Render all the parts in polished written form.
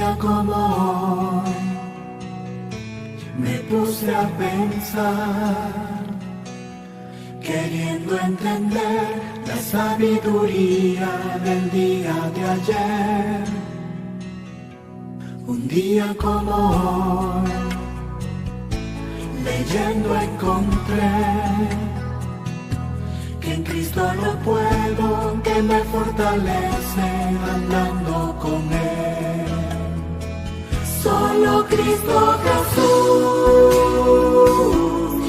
día como hoy me puse a pensar, queriendo entender la sabiduría del día de ayer. Un día como hoy, leyendo encontré que en Cristo lo puedo, que me fortalece andando con Él. Solo Cristo Jesús,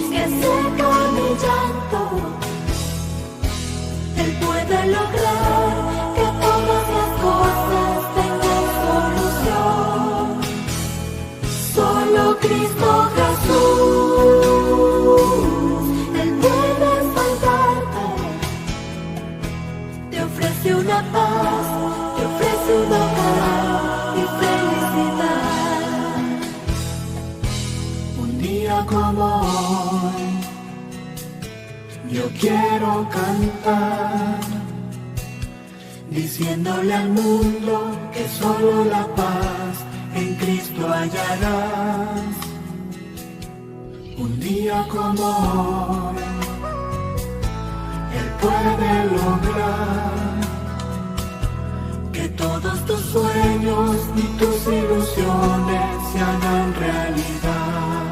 que seca mi llanto, Él puede lograr que todas las cosas tengan solución. Solo Cristo Jesús, Él puede salvarte, te ofrece una paz, te ofrece un hogar y felicidad. Un día como hoy, yo quiero cantar, diciéndole al mundo que solo la paz en Cristo hallarás. Un día como hoy, Él puede lograr que todos tus sueños y tus ilusiones se hagan realidad.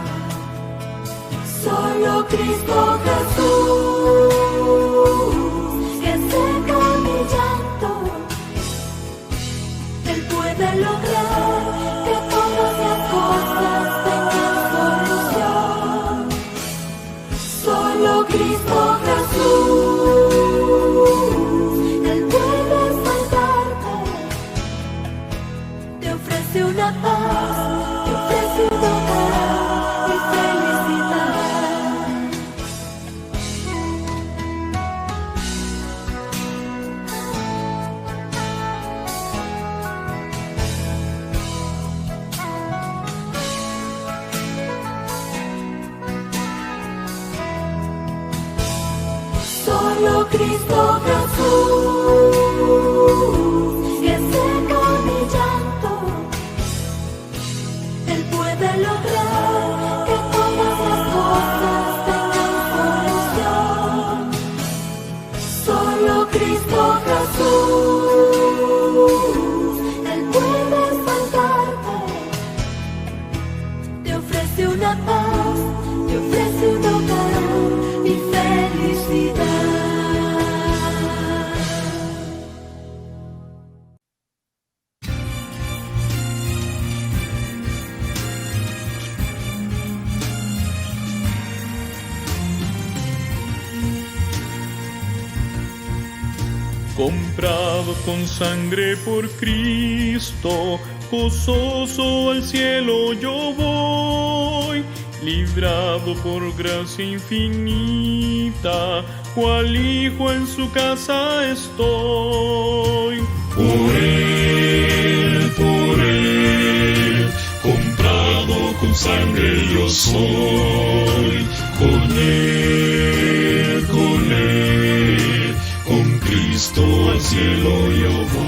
Solo Cristo Jesús, que seca mi llanto, Él puede lograr que todas las cosas tengan solución. Solo Cristo Jesús, Él puede salvarte, te ofrece una paz, te ofrece un hogar y felicidad. Solo Cristo Jesús, que seca mi llanto, Él puede lograr que todas las cosas tengan solución. Solo Cristo Jesús, Él puede salvarte, te ofrece una paz, te ofrece un hogar y felicidad. Comprado con sangre por Cristo, gozoso al cielo yo voy, librado por gracia infinita, cual hijo en su casa estoy. Por Él, comprado con sangre yo soy, con Él, con Cristo al cielo yo voy.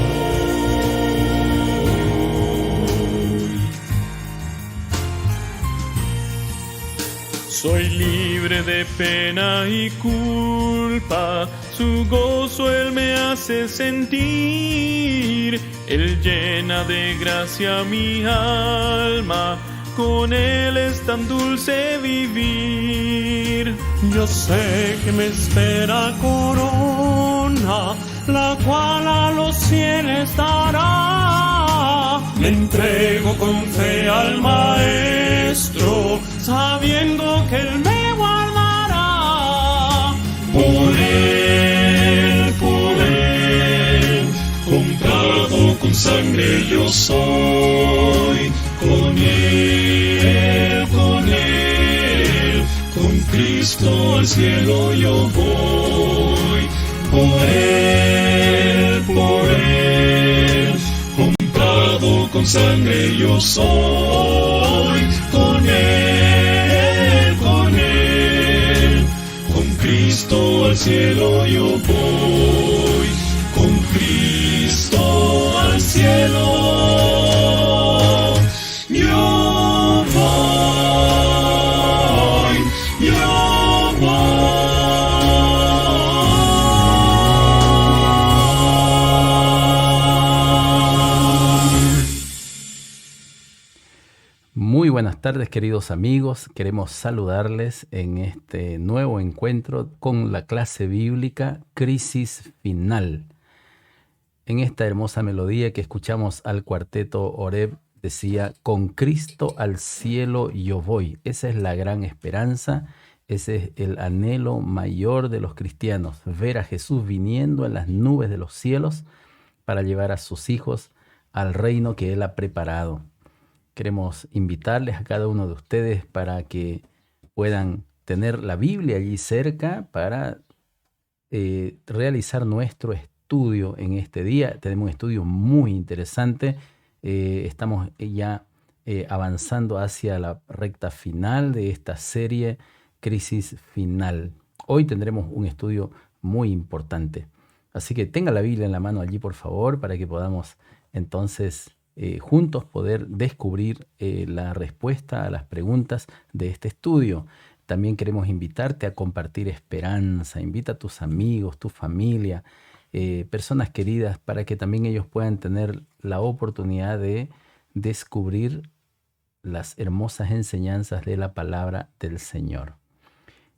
Soy libre de pena y culpa, su gozo Él me hace sentir. Él llena de gracia mi alma, con Él es tan dulce vivir. Yo sé que me espera corona, la cual a los cielos dará. Me entrego con fe al Maestro, sabiendo que Él me guardará. Por Él, comprado con sangre yo soy, con Él, con Cristo al cielo yo voy. Por Él, comprado con sangre yo soy, con Él, con Cristo al cielo yo voy, con Cristo al cielo. tardes, queridos amigos. Queremos saludarles en este nuevo encuentro con la clase bíblica Crisis Final. En esta hermosa melodía que escuchamos al cuarteto Oreb decía: con Cristo al cielo yo voy. Esa es la gran esperanza, ese es el anhelo mayor de los cristianos, ver a Jesús viniendo en las nubes de los cielos para llevar a sus hijos al reino que Él ha preparado. Queremos invitarles a cada uno de ustedes para que puedan tener la Biblia allí cerca para realizar nuestro estudio en este día. Tenemos un estudio muy interesante. Estamos ya avanzando hacia la recta final de esta serie Crisis Final. Hoy tendremos un estudio muy importante. Así que tenga la Biblia en la mano allí, por favor, para que podamos entonces juntos poder descubrir la respuesta a las preguntas de este estudio. También queremos invitarte a compartir esperanza. Invita a tus amigos, tu familia, personas queridas, para que también ellos puedan tener la oportunidad de descubrir las hermosas enseñanzas de la palabra del Señor.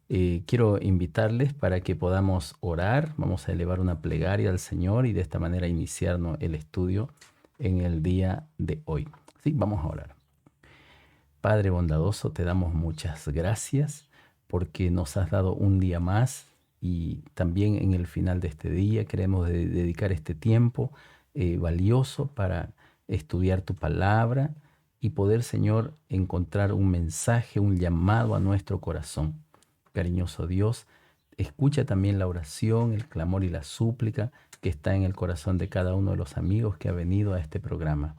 Quiero invitarles para que podamos orar. Vamos a elevar una plegaria al Señor y de esta manera iniciarnos el estudio en el día de hoy. Sí, vamos a orar. Padre bondadoso, te damos muchas gracias porque nos has dado un día más, y también en el final de este día queremos dedicar este tiempo valioso para estudiar tu palabra y poder, Señor, encontrar un mensaje, un llamado a nuestro corazón. Cariñoso Dios, escucha también la oración, el clamor y la súplica que está en el corazón de cada uno de los amigos que ha venido a este programa.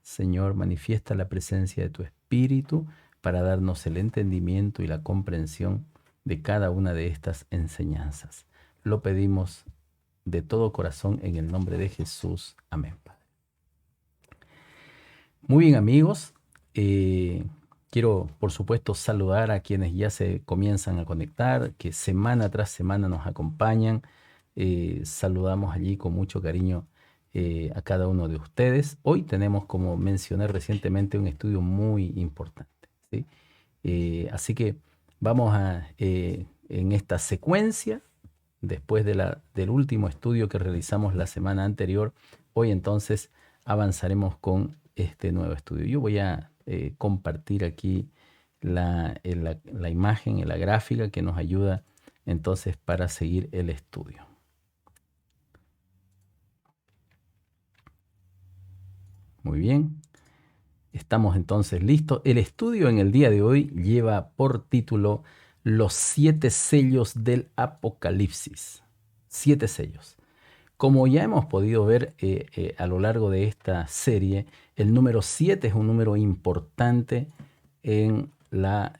Señor, manifiesta la presencia de tu Espíritu para darnos el entendimiento y la comprensión de cada una de estas enseñanzas. Lo pedimos de todo corazón en el nombre de Jesús. Amén, Padre. Muy bien, amigos. Quiero, por supuesto, saludar a quienes ya se comienzan a conectar, que semana tras semana nos acompañan. Saludamos allí con mucho cariño a cada uno de ustedes. Hoy tenemos, como mencioné recientemente, un estudio muy importante, ¿sí? Así que vamos en esta secuencia, después del último estudio que realizamos la semana anterior, hoy entonces avanzaremos con este nuevo estudio. Yo voy a compartir aquí la imagen, la gráfica que nos ayuda entonces para seguir el estudio. Muy bien, estamos entonces listos. El estudio en el día de hoy lleva por título Los 7 sellos del Apocalipsis. 7 sellos. Como ya hemos podido ver a lo largo de esta serie, el número 7 es un número importante en la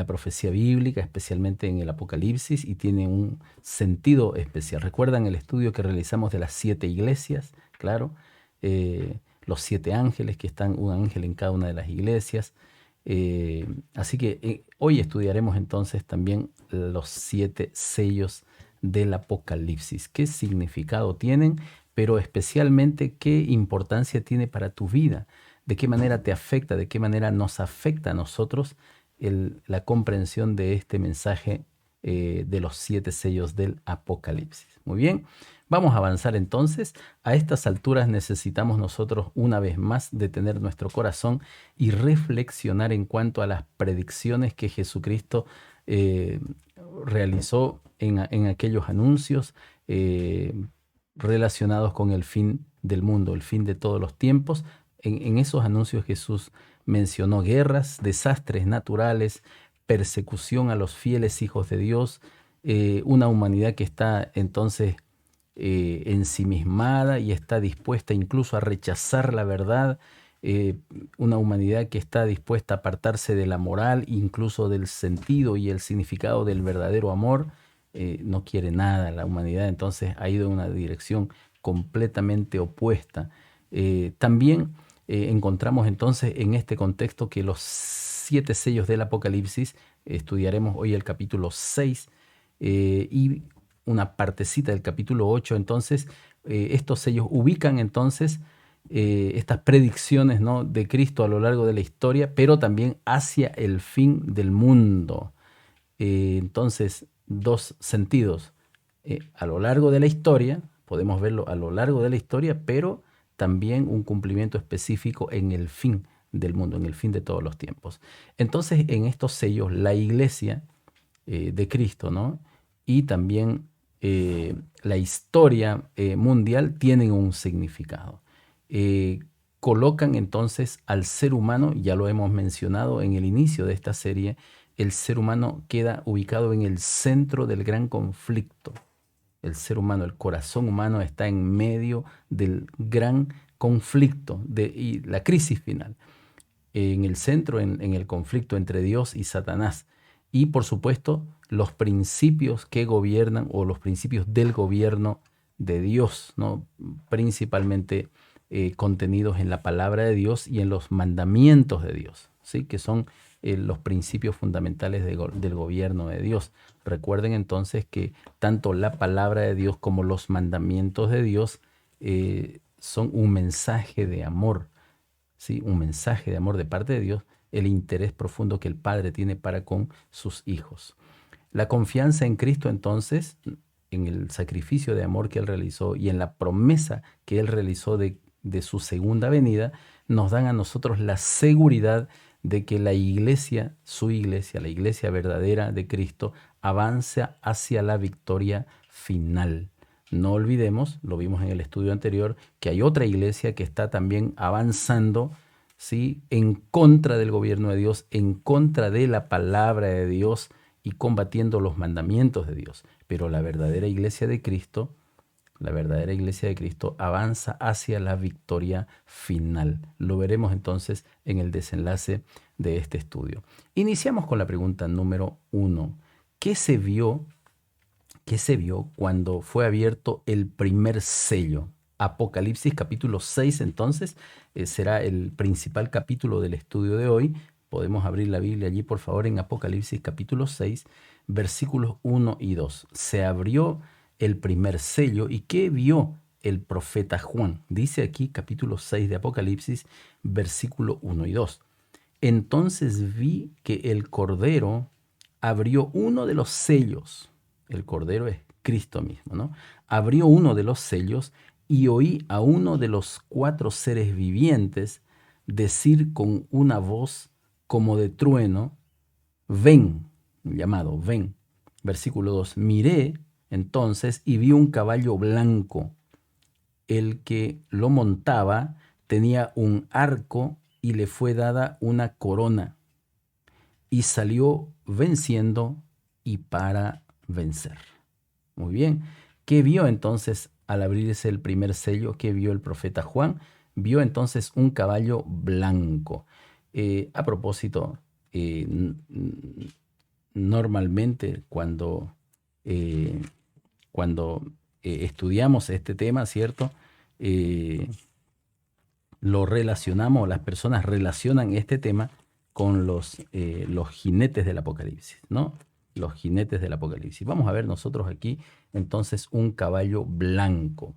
profecía bíblica, especialmente en el Apocalipsis, y tiene un sentido especial. ¿Recuerdan el estudio que realizamos de las 7 iglesias? Claro, los 7 ángeles, que están un ángel en cada una de las iglesias. Así que hoy estudiaremos entonces también los 7 sellos del Apocalipsis. ¿Qué significado tienen? Pero especialmente, ¿qué importancia tiene para tu vida? ¿De qué manera te afecta? ¿De qué manera nos afecta a nosotros la comprensión de este mensaje de los 7 sellos del Apocalipsis? Muy bien, vamos a avanzar entonces. A estas alturas necesitamos nosotros una vez más detener nuestro corazón y reflexionar en cuanto a las predicciones que Jesucristo realizó en aquellos anuncios relacionados con el fin del mundo, el fin de todos los tiempos. En esos anuncios Jesús mencionó guerras, desastres naturales, persecución a los fieles hijos de Dios, una humanidad que está entonces ensimismada y está dispuesta incluso a rechazar la verdad, una humanidad que está dispuesta a apartarse de la moral, incluso del sentido y el significado del verdadero amor. No quiere nada. La humanidad entonces ha ido en una dirección completamente opuesta. También encontramos entonces en este contexto que los 7 sellos del Apocalipsis, estudiaremos hoy el capítulo 6 y una partecita del capítulo 8, entonces estos sellos ubican entonces estas predicciones, ¿no?, de Cristo a lo largo de la historia, pero también hacia el fin del mundo. Entonces, dos sentidos. A lo largo de la historia, podemos verlo a lo largo de la historia, pero también un cumplimiento específico en el fin del mundo, en el fin de todos los tiempos. Entonces, en estos sellos, la iglesia de Cristo, ¿no?, y también la historia mundial tienen un significado. Colocan entonces al ser humano, ya lo hemos mencionado en el inicio de esta serie, el ser humano queda ubicado en el centro del gran conflicto. El ser humano, el corazón humano está en medio del gran conflicto y la crisis final. En el centro, en el conflicto entre Dios y Satanás. Y por supuesto, los principios que gobiernan o los principios del gobierno de Dios, ¿no?, principalmente contenidos en la palabra de Dios y en los mandamientos de Dios, ¿sí?, que son los principios fundamentales del gobierno de Dios. Recuerden entonces que tanto la palabra de Dios como los mandamientos de Dios son un mensaje de amor, ¿sí?, un mensaje de amor de parte de Dios, el interés profundo que el Padre tiene para con sus hijos. La confianza en Cristo entonces, en el sacrificio de amor que Él realizó y en la promesa que Él realizó de su segunda venida, nos dan a nosotros la seguridad de que la iglesia, su iglesia, la iglesia verdadera de Cristo, avanza hacia la victoria final. No olvidemos, lo vimos en el estudio anterior, que hay otra iglesia que está también avanzando, ¿sí?, en contra del gobierno de Dios, en contra de la palabra de Dios y combatiendo los mandamientos de Dios. Pero la verdadera iglesia de Cristo, avanza hacia la victoria final. Lo veremos entonces en el desenlace de este estudio. Iniciamos con la pregunta número 1. ¿Qué se vio cuando fue abierto el primer sello? Apocalipsis capítulo 6 entonces será el principal capítulo del estudio de hoy. Podemos abrir la Biblia allí, por favor, en Apocalipsis capítulo 6, versículos 1 y 2. Se abrió el primer sello. ¿Y qué vio el profeta Juan? Dice aquí capítulo 6 de Apocalipsis, versículo 1 y 2. Entonces vi que el Cordero abrió uno de los sellos. El Cordero es Cristo mismo, ¿no? Abrió uno de los sellos y oí a uno de los 4 seres vivientes decir con una voz como de trueno, ven, llamado, ven. Versículo 2, miré entonces y vi un caballo blanco. El que lo montaba tenía un arco y le fue dada una corona. Y salió venciendo y para vencer. Muy bien. ¿Qué vio entonces al abrirse el primer sello? ¿Qué vio el profeta Juan? Vio entonces un caballo blanco. A propósito, normalmente cuando estudiamos este tema, ¿cierto? Lo relacionamos, las personas relacionan este tema con los jinetes del Apocalipsis, ¿no? Los jinetes del Apocalipsis. Vamos a ver nosotros aquí entonces un caballo blanco.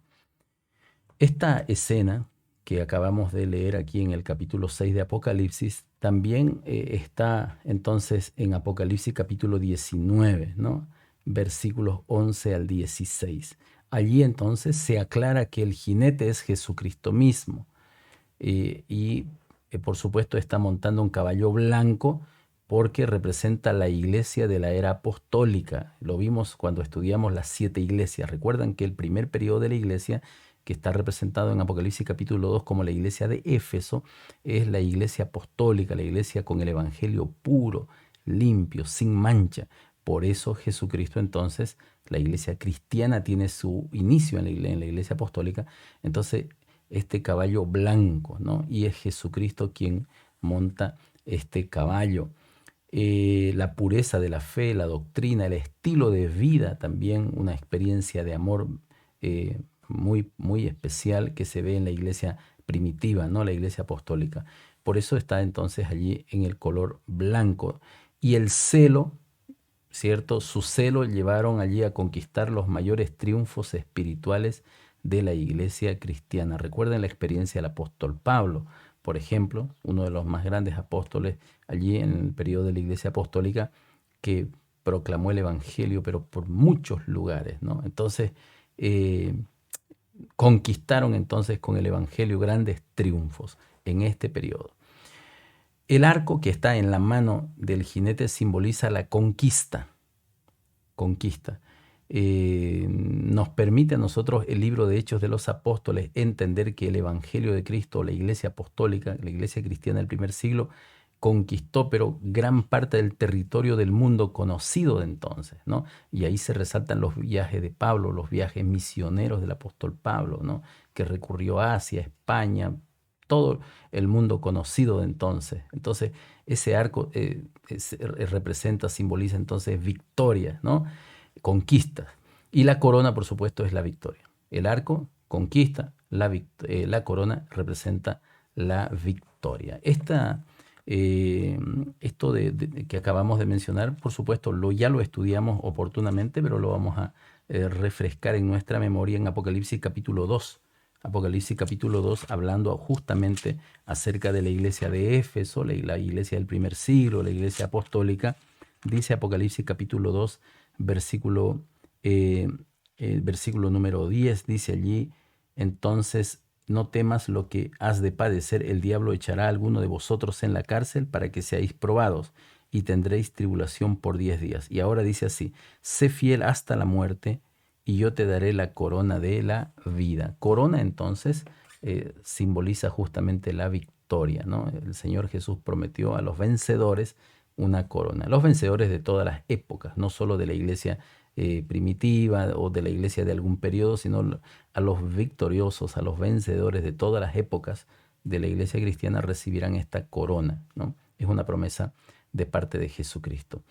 Esta escena que acabamos de leer aquí en el capítulo 6 de Apocalipsis también está entonces en Apocalipsis capítulo 19, ¿no? Versículos 11 al 16. Allí entonces se aclara que el jinete es Jesucristo mismo y por supuesto está montando un caballo blanco porque representa la iglesia de la era apostólica. Lo vimos cuando estudiamos las 7 iglesias. Recuerdan que el primer periodo de la iglesia, que está representado en Apocalipsis capítulo 2 como la iglesia de Éfeso, es la iglesia apostólica, la iglesia con el evangelio puro, limpio, sin mancha. Por eso Jesucristo entonces, la iglesia cristiana tiene su inicio en la iglesia apostólica. Entonces este caballo blanco, ¿no? Y es Jesucristo quien monta este caballo. La pureza de la fe, la doctrina, el estilo de vida también, una experiencia de amor muy, muy especial que se ve en la iglesia primitiva, ¿no? La iglesia apostólica. Por eso está entonces allí en el color blanco. Y el celo, ¿cierto? Su celo llevaron allí a conquistar los mayores triunfos espirituales de la iglesia cristiana. Recuerden la experiencia del apóstol Pablo, por ejemplo, uno de los más grandes apóstoles allí en el periodo de la iglesia apostólica, que proclamó el evangelio, pero por muchos lugares, ¿no? Entonces, conquistaron entonces con el evangelio grandes triunfos en este periodo. El arco que está en la mano del jinete simboliza la conquista. Nos permite a nosotros el libro de Hechos de los Apóstoles entender que el evangelio de Cristo, la iglesia apostólica, la iglesia cristiana del primer siglo, conquistó pero gran parte del territorio del mundo conocido de entonces, ¿no? Y ahí se resaltan los viajes de Pablo, los viajes misioneros del apóstol Pablo, ¿no? Que recurrió a Asia, España, todo el mundo conocido de entonces. Entonces, ese arco representa, simboliza entonces victoria, ¿no? Conquistas. Y la corona, por supuesto, es la victoria. El arco conquista, la corona representa la victoria. Esto que acabamos de mencionar, por supuesto, ya lo estudiamos oportunamente, pero lo vamos a refrescar en nuestra memoria en Apocalipsis capítulo 2. Apocalipsis capítulo 2, hablando justamente acerca de la iglesia de Éfeso, la iglesia del primer siglo, la iglesia apostólica. Dice Apocalipsis capítulo 2, versículo número 10, dice allí: entonces no temas lo que has de padecer, el diablo echará a alguno de vosotros en la cárcel para que seáis probados, y tendréis tribulación por 10 días. Y ahora dice así: sé fiel hasta la muerte, y yo te daré la corona de la vida. Corona entonces simboliza justamente la victoria, ¿no? El Señor Jesús prometió a los vencedores una corona. Los vencedores de todas las épocas, no solo de la iglesia primitiva o de la iglesia de algún periodo, sino a los victoriosos, a los vencedores de todas las épocas de la iglesia cristiana recibirán esta corona, ¿no? Es una promesa de parte de Jesucristo.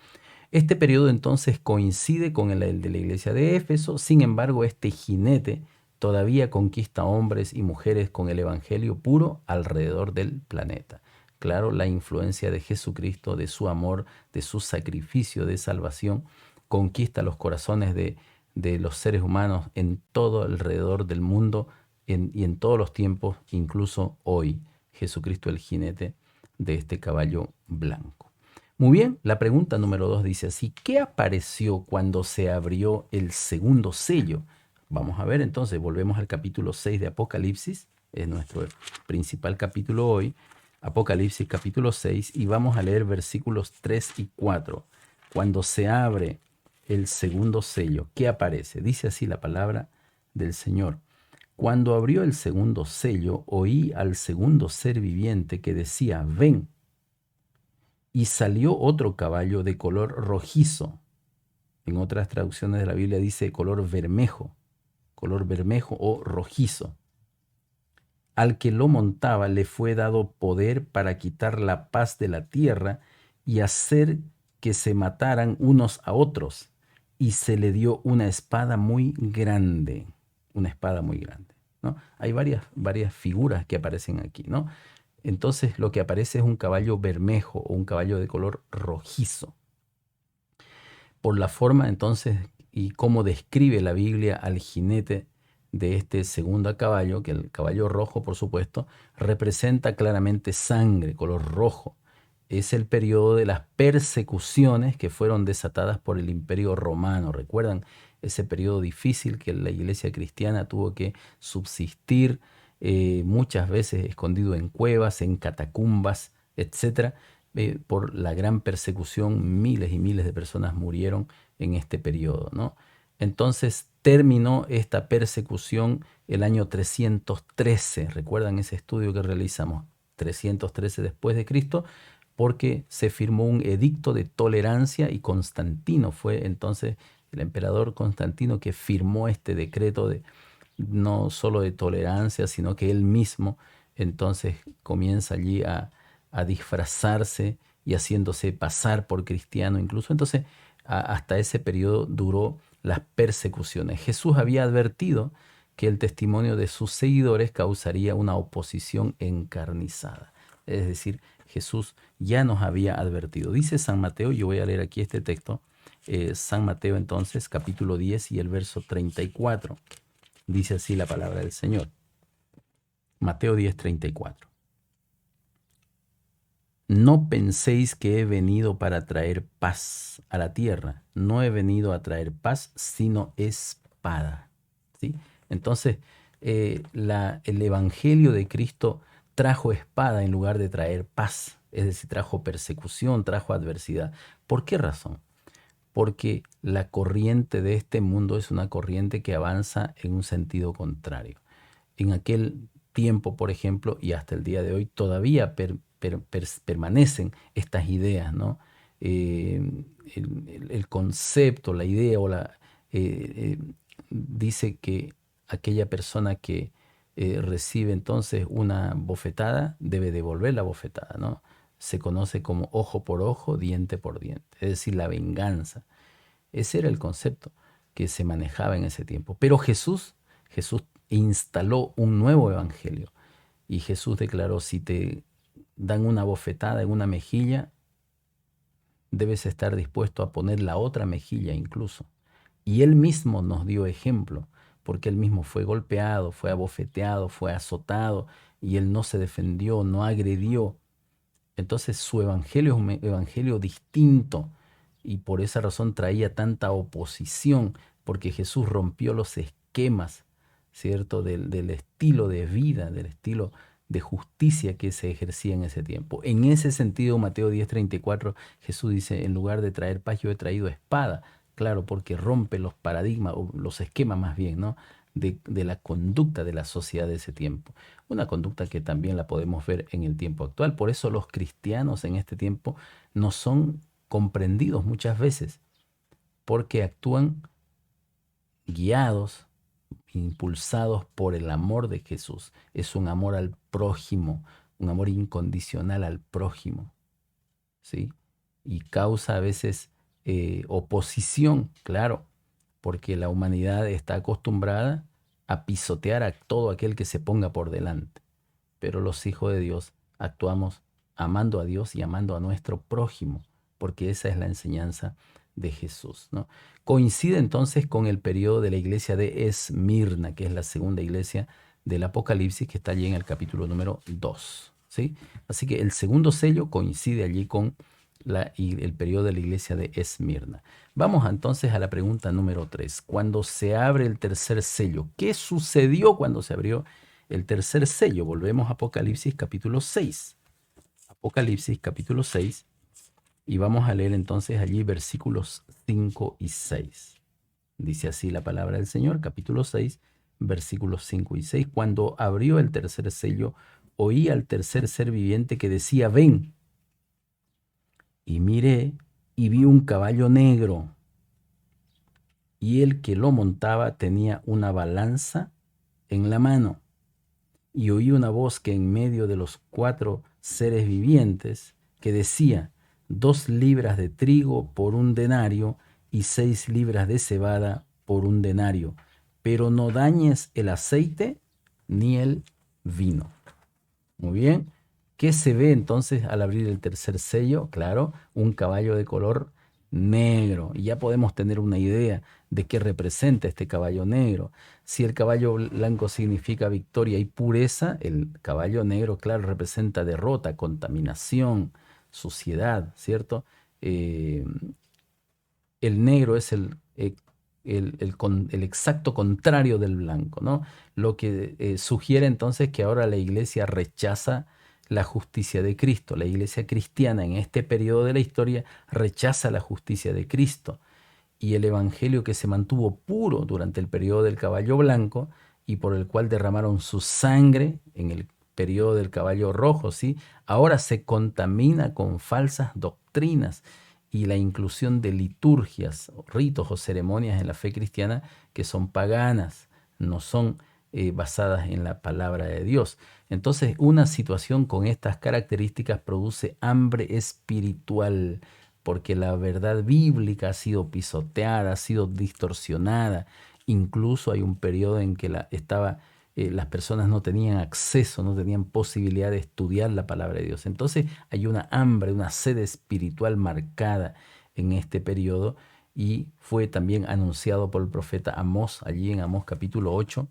Este periodo entonces coincide con el de la iglesia de Éfeso. Sin embargo, este jinete todavía conquista hombres y mujeres con el evangelio puro alrededor del planeta. Claro, la influencia de Jesucristo, de su amor, de su sacrificio de salvación, conquista los corazones de los seres humanos en todo alrededor del mundo y en todos los tiempos, incluso hoy. Jesucristo, el jinete de este caballo blanco. Muy bien, la pregunta número 2 dice así: ¿qué apareció cuando se abrió el segundo sello? Vamos a ver entonces, volvemos al capítulo 6 de Apocalipsis, es nuestro principal capítulo hoy, Apocalipsis capítulo 6, y vamos a leer versículos 3 y 4. Cuando se abre el segundo sello, ¿qué aparece? Dice así la palabra del Señor: cuando abrió el segundo sello, oí al segundo ser viviente que decía: ven. Y salió otro caballo de color rojizo. En otras traducciones de la Biblia dice color bermejo o rojizo. Al que lo montaba le fue dado poder para quitar la paz de la tierra y hacer que se mataran unos a otros. Y se le dio una espada muy grande. Una espada muy grande, ¿no? Hay varias figuras que aparecen aquí, ¿no? Entonces lo que aparece es un caballo bermejo o un caballo de color rojizo. Por la forma entonces y cómo describe la Biblia al jinete de este segundo caballo, que el caballo rojo, por supuesto, representa claramente sangre, color rojo. Es el periodo de las persecuciones que fueron desatadas por el Imperio Romano. ¿Recuerdan ese periodo difícil que la iglesia cristiana tuvo que subsistir? Muchas veces escondido en cuevas, en catacumbas, etc. Por la gran persecución, miles y miles de personas murieron en este periodo, ¿no? Entonces terminó esta persecución el año 313. ¿Recuerdan ese estudio que realizamos? 313 después de Cristo, porque se firmó un edicto de tolerancia y Constantino fue entonces el emperador Constantino que firmó este decreto de no solo de tolerancia, sino que él mismo entonces comienza allí a disfrazarse y haciéndose pasar por cristiano incluso. Entonces, hasta ese periodo duró las persecuciones. Jesús había advertido que el testimonio de sus seguidores causaría una oposición encarnizada. Es decir, Jesús ya nos había advertido. Dice San Mateo, yo voy a leer aquí este texto, San Mateo entonces, capítulo 10 y el verso 34. Dice así la palabra del Señor. Mateo 10:34. No penséis que he venido para traer paz a la tierra. No he venido a traer paz, sino espada. ¿Sí? Entonces, el Evangelio de Cristo trajo espada en lugar de traer paz. Es decir, trajo persecución, trajo adversidad. ¿Por qué razón? Porque la corriente de este mundo es una corriente que avanza en un sentido contrario. En aquel tiempo, por ejemplo, y hasta el día de hoy, todavía permanecen estas ideas, ¿no? El concepto, la idea dice que aquella persona que recibe entonces una bofetada debe devolver la bofetada, ¿no? Se conoce como ojo por ojo, diente por diente, es decir, la venganza. Ese era el concepto que se manejaba en ese tiempo. Pero Jesús instaló un nuevo evangelio y Jesús declaró: si te dan una bofetada en una mejilla, debes estar dispuesto a poner la otra mejilla incluso. Y Él mismo nos dio ejemplo, porque Él mismo fue golpeado, fue abofeteado, fue azotado, y Él no se defendió, no agredió. Entonces su evangelio es un evangelio distinto, y por esa razón traía tanta oposición, porque Jesús rompió los esquemas, ¿cierto?, del estilo de vida, del estilo de justicia que se ejercía en ese tiempo. En ese sentido, Mateo 10:34, Jesús dice: en lugar de traer paz, yo he traído espada. Claro, porque rompe los paradigmas, o los esquemas más bien, ¿no?, de la conducta de la sociedad de ese tiempo. Una conducta que también la podemos ver en el tiempo actual. Por eso los cristianos en este tiempo no son comprendidos muchas veces, porque actúan guiados, impulsados por el amor de Jesús. Es un amor al prójimo, un amor incondicional al prójimo, ¿sí? Y causa a veces oposición, claro, porque la humanidad está acostumbrada a pisotear a todo aquel que se ponga por delante. Pero los hijos de Dios actuamos amando a Dios y amando a nuestro prójimo, porque esa es la enseñanza de Jesús, ¿no? Coincide entonces con el periodo de la iglesia de Esmirna, que es la segunda iglesia del Apocalipsis, que está allí en el capítulo número 2, ¿sí? Así que el segundo sello coincide allí con el periodo de la iglesia de Esmirna. Vamos entonces a la pregunta número 3. Cuando se abre el tercer sello, ¿qué sucedió cuando se abrió el tercer sello? Volvemos a Apocalipsis capítulo 6. Apocalipsis capítulo 6. Y vamos a leer entonces allí versículos 5 y 6. Dice así la palabra del Señor, capítulo 6, versículos 5 y 6. Cuando abrió el tercer sello, oí al tercer ser viviente que decía: ven. Y miré y vi un caballo negro, y el que lo montaba tenía una balanza en la mano. Y oí una voz que en medio de los 4 seres vivientes que decía: 2 libras de trigo por 1 denario y 6 libras de cebada por 1 denario, pero no dañes el aceite ni el vino. Muy bien. ¿Qué se ve entonces al abrir el tercer sello? Claro, un caballo de color negro. Y ya podemos tener una idea de qué representa este caballo negro. Si el caballo blanco significa victoria y pureza, el caballo negro, claro, representa derrota, contaminación, suciedad, ¿cierto? El negro es el exacto contrario del blanco, ¿no? Lo que sugiere entonces que ahora la iglesia rechaza la justicia de Cristo. La iglesia cristiana en este periodo de la historia rechaza la justicia de Cristo, y el evangelio que se mantuvo puro durante el periodo del caballo blanco y por el cual derramaron su sangre en el periodo del caballo rojo, ¿sí?, ahora se contamina con falsas doctrinas y la inclusión de liturgias, ritos o ceremonias en la fe cristiana que son paganas, no son basadas en la palabra de Dios. Entonces, una situación con estas características produce hambre espiritual, porque la verdad bíblica ha sido pisoteada, ha sido distorsionada. Incluso hay un periodo en que las personas no tenían acceso, no tenían posibilidad de estudiar la palabra de Dios. Entonces hay una hambre, una sed espiritual marcada en este periodo, y fue también anunciado por el profeta Amós, allí en Amós capítulo 8,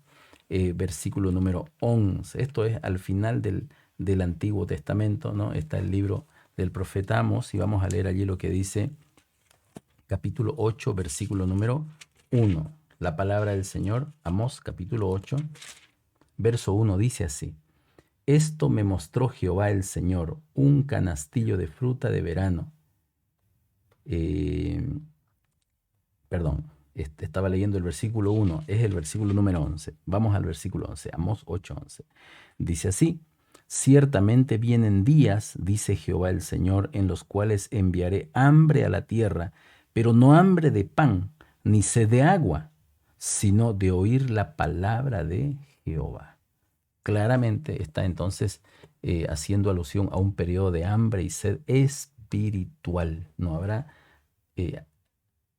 versículo número 11. Esto es al final del Antiguo Testamento, ¿no? Está el libro del profeta Amós y vamos a leer allí lo que dice capítulo 8, versículo número 1. La palabra del Señor, Amós capítulo 8, verso 1 dice así: Esto me mostró Jehová el Señor, un canastillo de fruta de verano. Estaba leyendo el versículo 1, es el versículo número 11. Vamos al versículo 11, Amós 8:11. Dice así: Ciertamente vienen días, dice Jehová el Señor, en los cuales enviaré hambre a la tierra, pero no hambre de pan, ni sed de agua, sino de oír la palabra de Jehová. Claramente está entonces haciendo alusión a un periodo de hambre y sed espiritual. No habrá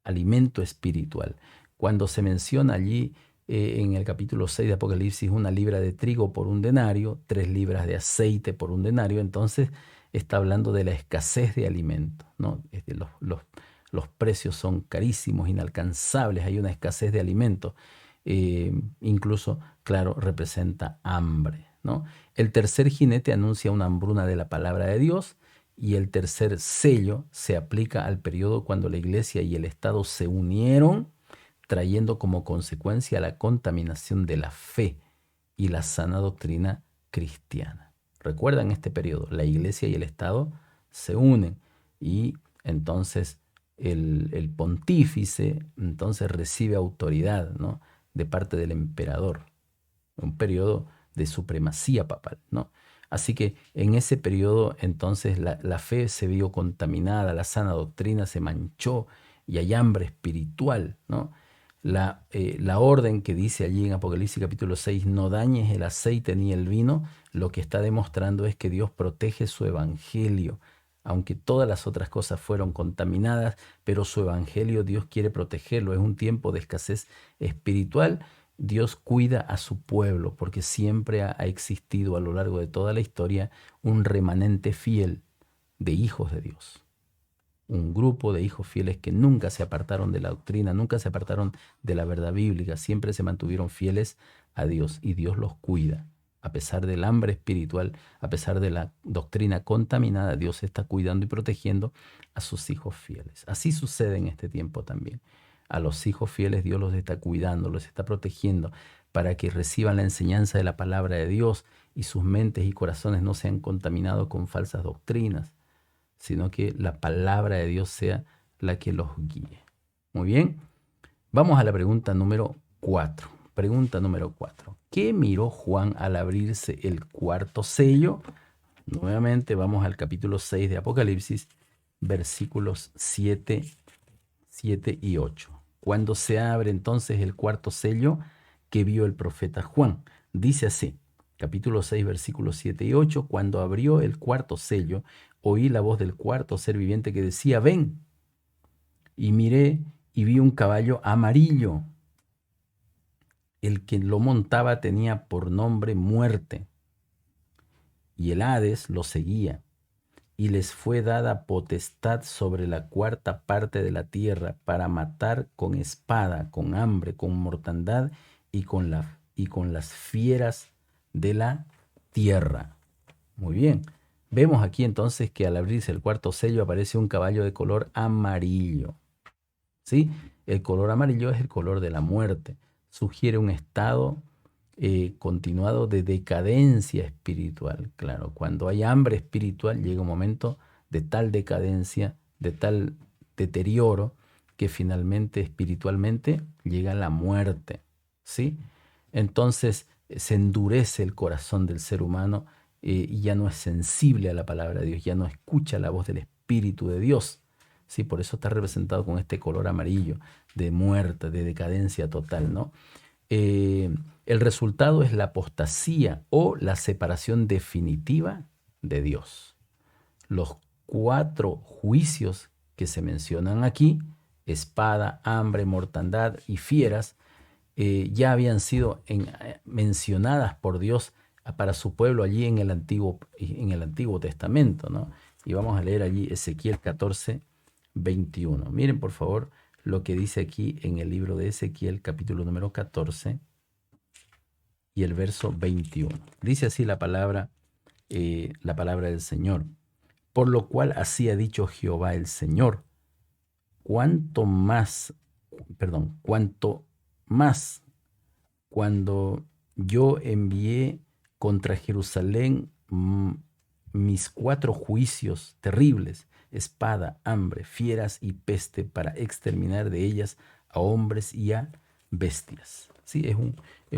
alimento espiritual. Cuando se menciona allí en el capítulo 6 de Apocalipsis 1 libra de trigo por 1 denario, 3 libras de aceite por 1 denario, entonces está hablando de la escasez de alimento, ¿no? Los precios son carísimos, inalcanzables, hay una escasez de alimento. Incluso, claro, representa hambre, ¿no? El tercer jinete anuncia una hambruna de la palabra de Dios y el tercer sello se aplica al periodo cuando la iglesia y el Estado se unieron, trayendo como consecuencia la contaminación de la fe y la sana doctrina cristiana. ¿Recuerdan este periodo? La iglesia y el Estado se unen y entonces el pontífice entonces recibe autoridad, ¿no?, de parte del emperador, un periodo de supremacía papal, ¿no? Así que en ese periodo entonces la fe se vio contaminada, la sana doctrina se manchó y hay hambre espiritual, ¿no? La orden que dice allí en Apocalipsis capítulo 6, no dañes el aceite ni el vino, lo que está demostrando es que Dios protege su evangelio. Aunque todas las otras cosas fueron contaminadas, pero su evangelio Dios quiere protegerlo. Es un tiempo de escasez espiritual. Dios cuida a su pueblo porque siempre ha existido a lo largo de toda la historia un remanente fiel de hijos de Dios. Un grupo de hijos fieles que nunca se apartaron de la doctrina, nunca se apartaron de la verdad bíblica, siempre se mantuvieron fieles a Dios y Dios los cuida. A pesar del hambre espiritual, a pesar de la doctrina contaminada, Dios está cuidando y protegiendo a sus hijos fieles. Así sucede en este tiempo también. A los hijos fieles Dios los está cuidando, los está protegiendo para que reciban la enseñanza de la palabra de Dios y sus mentes y corazones no sean contaminados con falsas doctrinas, sino que la palabra de Dios sea la que los guíe. Muy bien, vamos a la pregunta número 4. Pregunta número 4. ¿Qué miró Juan al abrirse el cuarto sello? Nuevamente vamos al capítulo 6 de Apocalipsis, versículos 7 y 8. Cuando se abre entonces el cuarto sello que vio el profeta Juan, dice así, capítulo 6, versículos 7 y 8, cuando abrió el cuarto sello, oí la voz del cuarto ser viviente que decía, ven. Y miré y vi un caballo amarillo. El que lo montaba tenía por nombre Muerte, y el Hades lo seguía, y les fue dada potestad sobre la cuarta parte de la tierra para matar con espada, con hambre, con mortandad y con las fieras de la tierra. Muy bien, vemos aquí entonces que al abrirse el cuarto sello aparece un caballo de color amarillo. ¿Sí? El color amarillo es el color de la muerte. Sugiere un estado continuado de decadencia espiritual. Claro, cuando hay hambre espiritual llega un momento de tal decadencia, de tal deterioro, que finalmente espiritualmente llega la muerte, ¿sí? Entonces se endurece el corazón del ser humano y ya no es sensible a la palabra de Dios, ya no escucha la voz del Espíritu de Dios. Sí, por eso está representado con este color amarillo de muerte, de decadencia total, ¿no? El resultado es la apostasía o la separación definitiva de Dios. Los 4 juicios que se mencionan aquí, espada, hambre, mortandad y fieras, ya habían sido mencionadas por Dios para su pueblo allí en el Antiguo Testamento, ¿no? Y vamos a leer allí Ezequiel 14, 21. Miren por favor lo que dice aquí en el libro de Ezequiel, capítulo número 14 y el verso 21. Dice así la palabra del Señor. Por lo cual así ha dicho Jehová el Señor, cuanto más cuando yo envié contra Jerusalén mis 4 juicios terribles, espada, hambre, fieras y peste, para exterminar de ellas a hombres y a bestias. Sí, es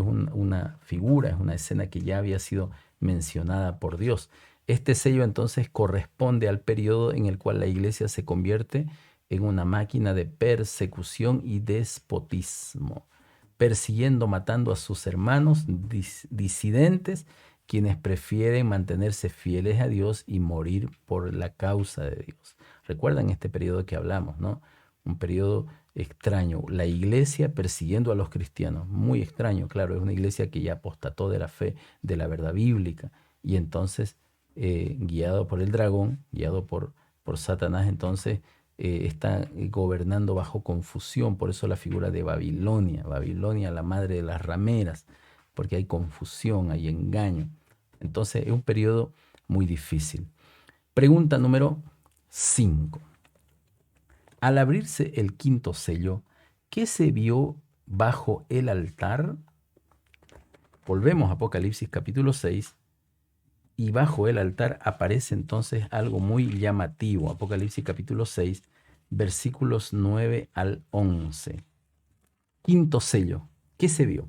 una figura, es una escena que ya había sido mencionada por Dios. Este sello entonces corresponde al periodo en el cual la iglesia se convierte en una máquina de persecución y despotismo, persiguiendo, matando a sus hermanos disidentes, quienes prefieren mantenerse fieles a Dios y morir por la causa de Dios. Recuerdan este periodo que hablamos, ¿no? Un periodo extraño. La iglesia persiguiendo a los cristianos. Muy extraño, claro. Es una iglesia que ya apostató de la fe, de la verdad bíblica. Y entonces, guiado por el dragón, guiado por Satanás, entonces está gobernando bajo confusión. Por eso la figura de Babilonia. Babilonia, la madre de las rameras. Porque hay confusión, hay engaño. Entonces es un periodo muy difícil. Pregunta número 5. Al abrirse el 5º sello, ¿qué se vio bajo el altar? Volvemos a Apocalipsis capítulo 6 y bajo el altar aparece entonces algo muy llamativo. Apocalipsis capítulo 6, versículos 9 al 11. 5º sello, ¿qué se vio?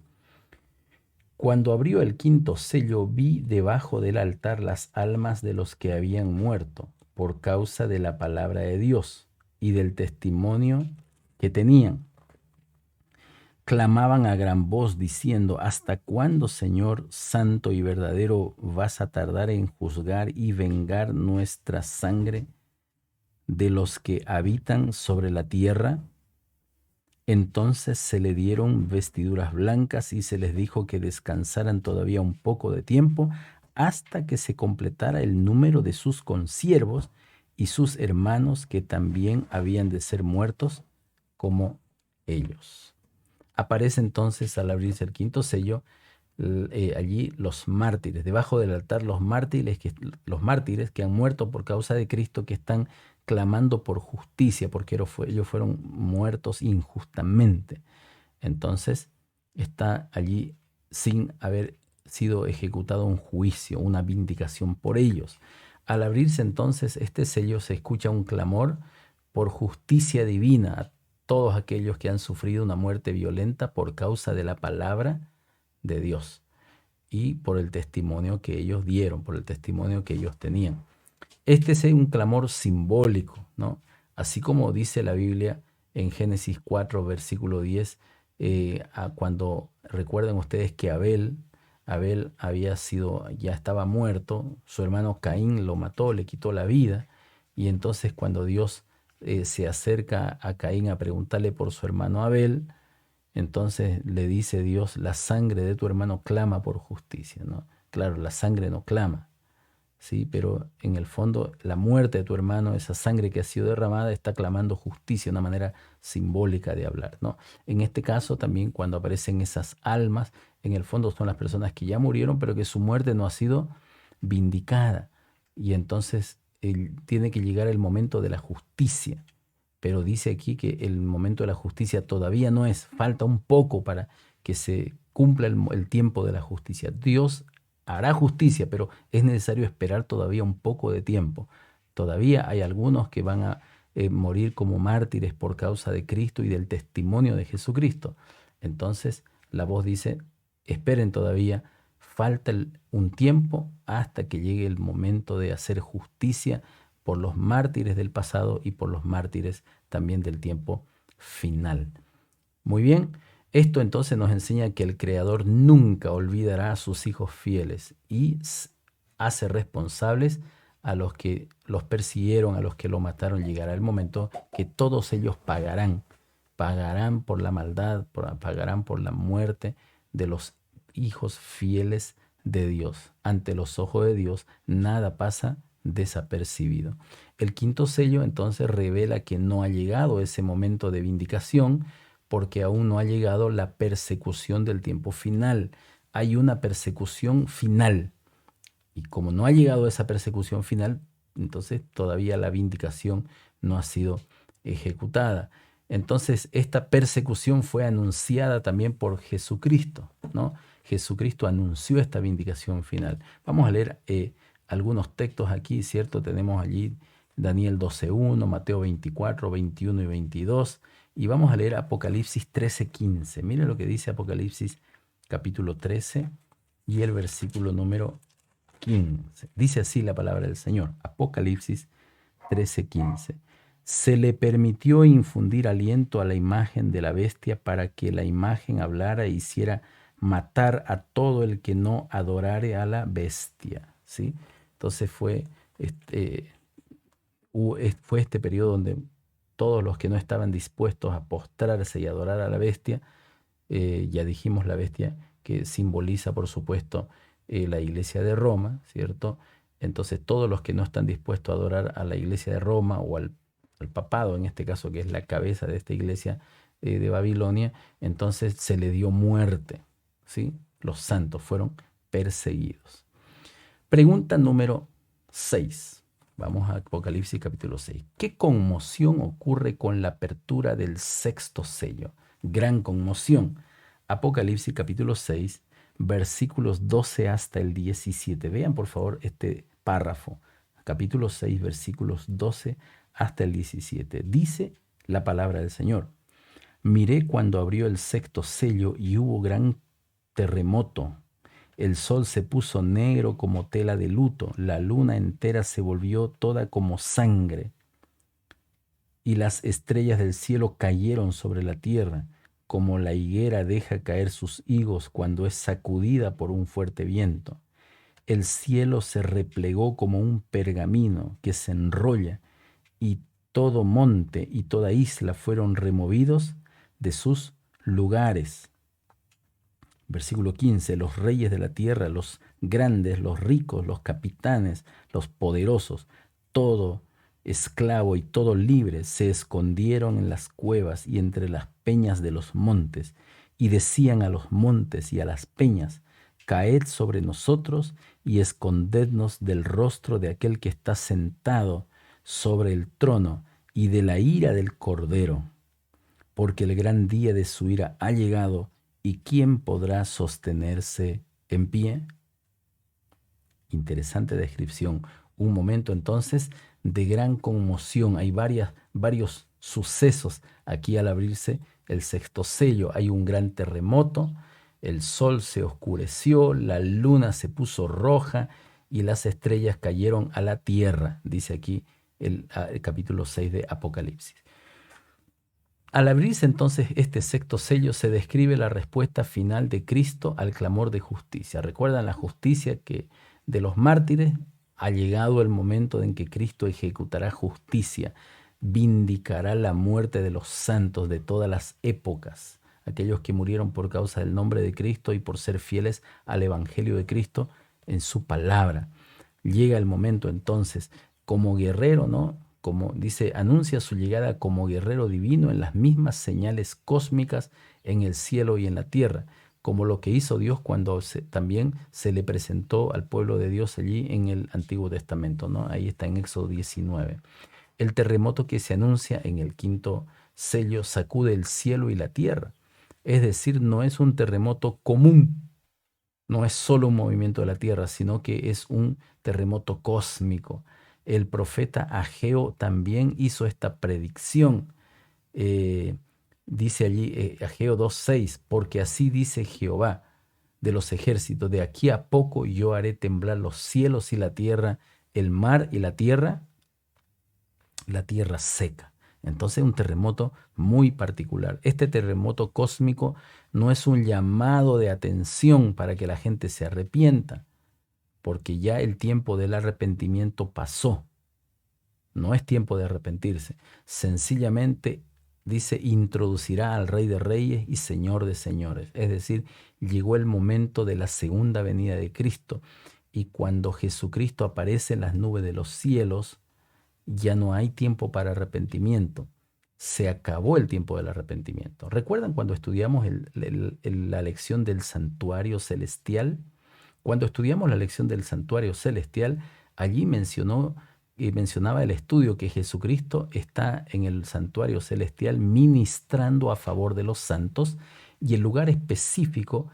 Cuando abrió el 5º sello, vi debajo del altar las almas de los que habían muerto por causa de la palabra de Dios y del testimonio que tenían. Clamaban a gran voz diciendo: ¿Hasta cuándo, Señor santo y verdadero, vas a tardar en juzgar y vengar nuestra sangre de los que habitan sobre la tierra? Entonces se le dieron vestiduras blancas y se les dijo que descansaran todavía un poco de tiempo hasta que se completara el número de sus consiervos y sus hermanos que también habían de ser muertos como ellos. Aparece entonces al abrirse el 5º sello allí los mártires, debajo del altar los mártires que han muerto por causa de Cristo, que están clamando por justicia, porque ellos fueron muertos injustamente. Entonces está allí sin haber sido ejecutado un juicio, una vindicación por ellos. Al abrirse entonces este sello se escucha un clamor por justicia divina a todos aquellos que han sufrido una muerte violenta por causa de la palabra de Dios y por el testimonio que ellos dieron, por el testimonio que ellos tenían. Este es un clamor simbólico, ¿no? Así como dice la Biblia en Génesis 4, versículo 10, cuando recuerden ustedes que Abel ya estaba muerto, su hermano Caín lo mató, le quitó la vida, y entonces cuando Dios se acerca a Caín a preguntarle por su hermano Abel, entonces le dice Dios: la sangre de tu hermano clama por justicia, ¿no? Claro, la sangre no clama, ¿sí? Pero en el fondo la muerte de tu hermano, esa sangre que ha sido derramada, está clamando justicia, una manera simbólica de hablar, ¿no? En este caso también, cuando aparecen esas almas, en el fondo son las personas que ya murieron, pero que su muerte no ha sido vindicada. Y entonces tiene que llegar el momento de la justicia. Pero dice aquí que el momento de la justicia todavía no es, falta un poco para que se cumpla el tiempo de la justicia. Dios hará justicia, pero es necesario esperar todavía un poco de tiempo. Todavía hay algunos que van a morir como mártires por causa de Cristo y del testimonio de Jesucristo. Entonces la voz dice: esperen todavía, falta un tiempo hasta que llegue el momento de hacer justicia por los mártires del pasado y por los mártires también del tiempo final. Muy bien, esto entonces nos enseña que el Creador nunca olvidará a sus hijos fieles y hace responsables a los que los persiguieron, a los que lo mataron. Llegará el momento que todos ellos pagarán por la maldad, pagarán por la muerte de los hijos fieles de Dios. Ante los ojos de Dios nada pasa desapercibido. El quinto sello entonces revela que no ha llegado ese momento de vindicación porque aún no ha llegado la persecución del tiempo final. Hay una persecución final y como no ha llegado esa persecución final, entonces todavía la vindicación no ha sido ejecutada. Entonces esta persecución fue anunciada también por Jesucristo, ¿no? Jesucristo anunció esta vindicación final. Vamos a leer algunos textos aquí, ¿cierto? Tenemos allí Daniel 12:1, Mateo 24, 21 y 22. Y vamos a leer Apocalipsis 13:15. Mire lo que dice Apocalipsis capítulo 13 y el versículo número 15. Dice así la palabra del Señor. Apocalipsis 13:15. Se le permitió infundir aliento a la imagen de la bestia para que la imagen hablara e hiciera matar a todo el que no adorare a la bestia, ¿sí? Entonces fue este periodo donde todos los que no estaban dispuestos a postrarse y adorar a la bestia, ya dijimos la bestia que simboliza por supuesto la iglesia de Roma, ¿cierto? Entonces todos los que no están dispuestos a adorar a la iglesia de Roma o al papado, en este caso que es la cabeza de esta iglesia de Babilonia, entonces se le dio muerte, ¿sí? Los santos fueron perseguidos. Pregunta número 6. Vamos a Apocalipsis capítulo 6. ¿Qué conmoción ocurre con la apertura del sexto sello? Gran conmoción. Apocalipsis capítulo 6, versículos 12 hasta el 17. Vean por favor este párrafo. Capítulo 6, versículos 12 hasta el 17. Dice la palabra del Señor. Miré cuando abrió el sexto sello y hubo gran terremoto. El sol se puso negro como tela de luto, la luna entera se volvió toda como sangre, y las estrellas del cielo cayeron sobre la tierra, como la higuera deja caer sus higos cuando es sacudida por un fuerte viento. El cielo se replegó como un pergamino que se enrolla, y todo monte y toda isla fueron removidos de sus lugares. Versículo 15, los reyes de la tierra, los grandes, los ricos, los capitanes, los poderosos, todo esclavo y todo libre se escondieron en las cuevas y entre las peñas de los montes, y decían a los montes y a las peñas, caed sobre nosotros y escondednos del rostro de aquel que está sentado sobre el trono y de la ira del Cordero, porque el gran día de su ira ha llegado, ¿y quién podrá sostenerse en pie? Interesante descripción. Un momento entonces de gran conmoción. Hay varios sucesos aquí al abrirse el sexto sello. Hay un gran terremoto, el sol se oscureció, la luna se puso roja y las estrellas cayeron a la tierra, dice aquí el capítulo 6 de Apocalipsis. Al abrirse entonces este sexto sello se describe la respuesta final de Cristo al clamor de justicia. ¿Recuerdan la justicia que de los mártires? Ha llegado el momento en que Cristo ejecutará justicia, vindicará la muerte de los santos de todas las épocas, aquellos que murieron por causa del nombre de Cristo y por ser fieles al Evangelio de Cristo en su palabra. Llega el momento entonces como guerrero, ¿no? Como dice, anuncia su llegada como guerrero divino en las mismas señales cósmicas en el cielo y en la tierra, como lo que hizo Dios cuando también se le presentó al pueblo de Dios allí en el Antiguo Testamento, ¿no? Ahí está en Éxodo 19. El terremoto que se anuncia en el quinto sello sacude el cielo y la tierra. Es decir, no es un terremoto común, no es solo un movimiento de la tierra, sino que es un terremoto cósmico. El profeta Ageo también hizo esta predicción. Dice allí Ageo 2:6, porque así dice Jehová de los ejércitos, de aquí a poco yo haré temblar los cielos y la tierra, el mar y la tierra seca. Entonces un terremoto muy particular. Este terremoto cósmico no es un llamado de atención para que la gente se arrepienta, porque ya el tiempo del arrepentimiento pasó. No es tiempo de arrepentirse. Sencillamente, dice, introducirá al Rey de Reyes y Señor de Señores. Es decir, llegó el momento de la segunda venida de Cristo. Y cuando Jesucristo aparece en las nubes de los cielos, ya no hay tiempo para arrepentimiento. Se acabó el tiempo del arrepentimiento. ¿Recuerdan cuando estudiamos la lección del santuario celestial? Cuando estudiamos la lección del santuario celestial, allí mencionaba el estudio que Jesucristo está en el santuario celestial ministrando a favor de los santos, y el lugar específico,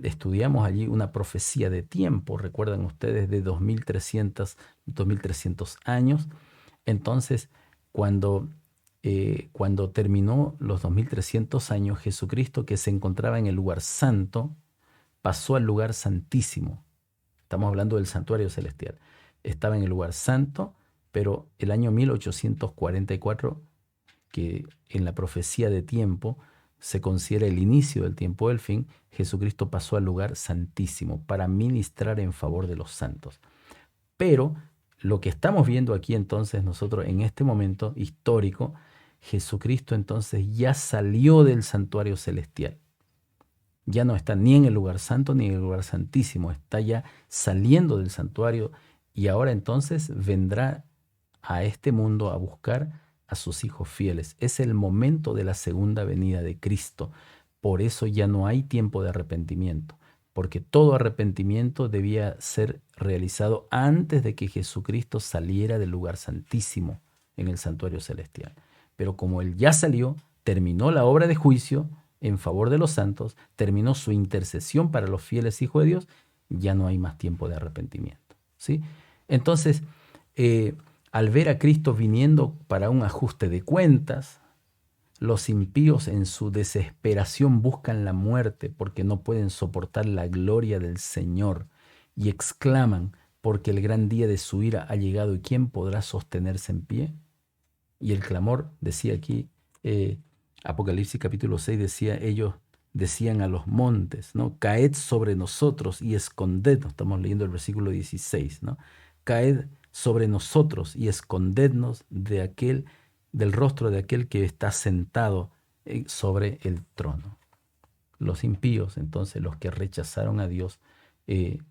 estudiamos allí una profecía de tiempo, recuerdan ustedes, de 2300 años. Entonces, cuando terminó los 2300 años, Jesucristo, que se encontraba en el lugar santo, pasó al lugar santísimo. Estamos hablando del santuario celestial. Estaba en el lugar santo, pero el año 1844, que en la profecía de tiempo se considera el inicio del tiempo del fin, Jesucristo pasó al lugar santísimo para ministrar en favor de los santos. Pero lo que estamos viendo aquí entonces nosotros en este momento histórico, Jesucristo entonces ya salió del santuario celestial. Ya no está ni en el lugar santo ni en el lugar santísimo, está ya saliendo del santuario, y ahora entonces vendrá a este mundo a buscar a sus hijos fieles. Es el momento de la segunda venida de Cristo. Por eso ya no hay tiempo de arrepentimiento, porque todo arrepentimiento debía ser realizado antes de que Jesucristo saliera del lugar santísimo en el santuario celestial. Pero como Él ya salió, terminó la obra de juicio en favor de los santos, terminó su intercesión para los fieles hijos de Dios, ya no hay más tiempo de arrepentimiento, ¿sí? Entonces, al ver a Cristo viniendo para un ajuste de cuentas, los impíos en su desesperación buscan la muerte porque no pueden soportar la gloria del Señor y exclaman, porque el gran día de su ira ha llegado, ¿y quién podrá sostenerse en pie? Y el clamor, decía aquí, Apocalipsis capítulo 6 decía, ellos decían a los montes, ¿no? Caed sobre nosotros y escondednos. Estamos leyendo el versículo 16, ¿no? Caed sobre nosotros y escondednos del rostro de aquel que está sentado sobre el trono. Los impíos, entonces, los que rechazaron a Dios,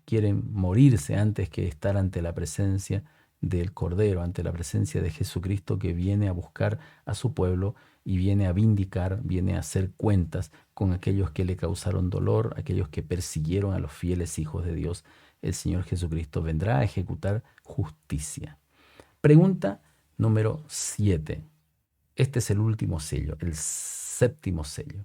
quieren morirse antes que estar ante la presencia del Cordero, ante la presencia de Jesucristo, que viene a buscar a su pueblo y viene a vindicar, viene a hacer cuentas con aquellos que le causaron dolor, aquellos que persiguieron a los fieles hijos de Dios. El Señor Jesucristo vendrá a ejecutar justicia. Pregunta número 7. Este es el último sello, el séptimo sello.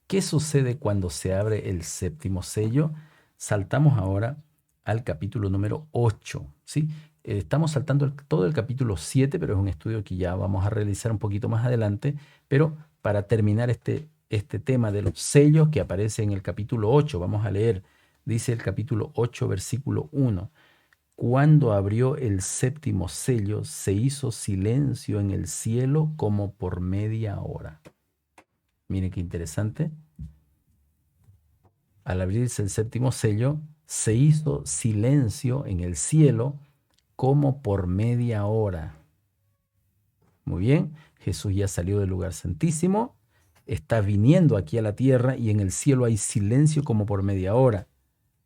¿Qué sucede cuando se abre el séptimo sello? Saltamos ahora al capítulo número 8, ¿sí? Estamos saltando todo el capítulo 7, pero es un estudio que ya vamos a realizar un poquito más adelante. Pero para terminar este tema de los sellos que aparece en el capítulo 8, vamos a leer, dice el capítulo 8, versículo 1. Cuando abrió el séptimo sello, se hizo silencio en el cielo como por media hora. Miren qué interesante. Al abrirse el séptimo sello, se hizo silencio en el cielo como por media hora. Muy bien, Jesús ya salió del lugar santísimo, está viniendo aquí a la tierra y en el cielo hay silencio como por media hora.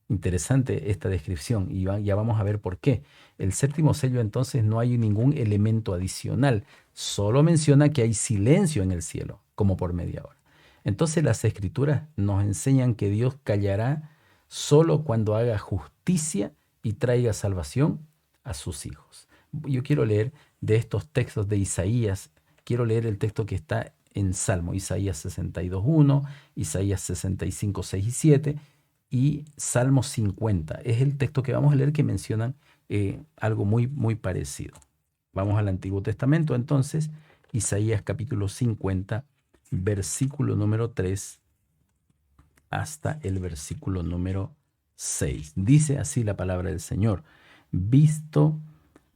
Interesante esta descripción y ya vamos a ver por qué. El séptimo sello entonces no hay ningún elemento adicional, solo menciona que hay silencio en el cielo como por media hora. Entonces las Escrituras nos enseñan que Dios callará solo cuando haga justicia y traiga salvación a sus hijos. Yo quiero leer de estos textos de Isaías, quiero leer el texto que está en Salmo, Isaías 62:1, Isaías 65:6 y 7 y Salmo 50. Es el texto que vamos a leer que mencionan algo muy, muy parecido. Vamos al Antiguo Testamento entonces, Isaías capítulo 50, versículo número 3 hasta el versículo número 6. Dice así la palabra del Señor: visto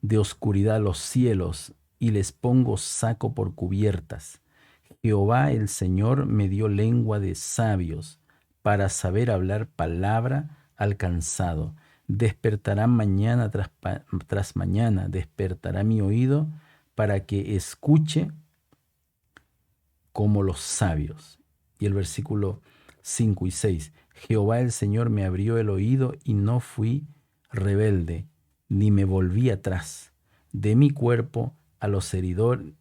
de oscuridad los cielos y les pongo saco por cubiertas. Jehová el Señor me dio lengua de sabios para saber hablar palabra al cansado. Despertará mañana tras mañana, despertará mi oído para que escuche como los sabios. Y el versículo 5 y 6. Jehová el Señor me abrió el oído y no fui rebelde, ni me volví atrás. Di mi cuerpo a los heridores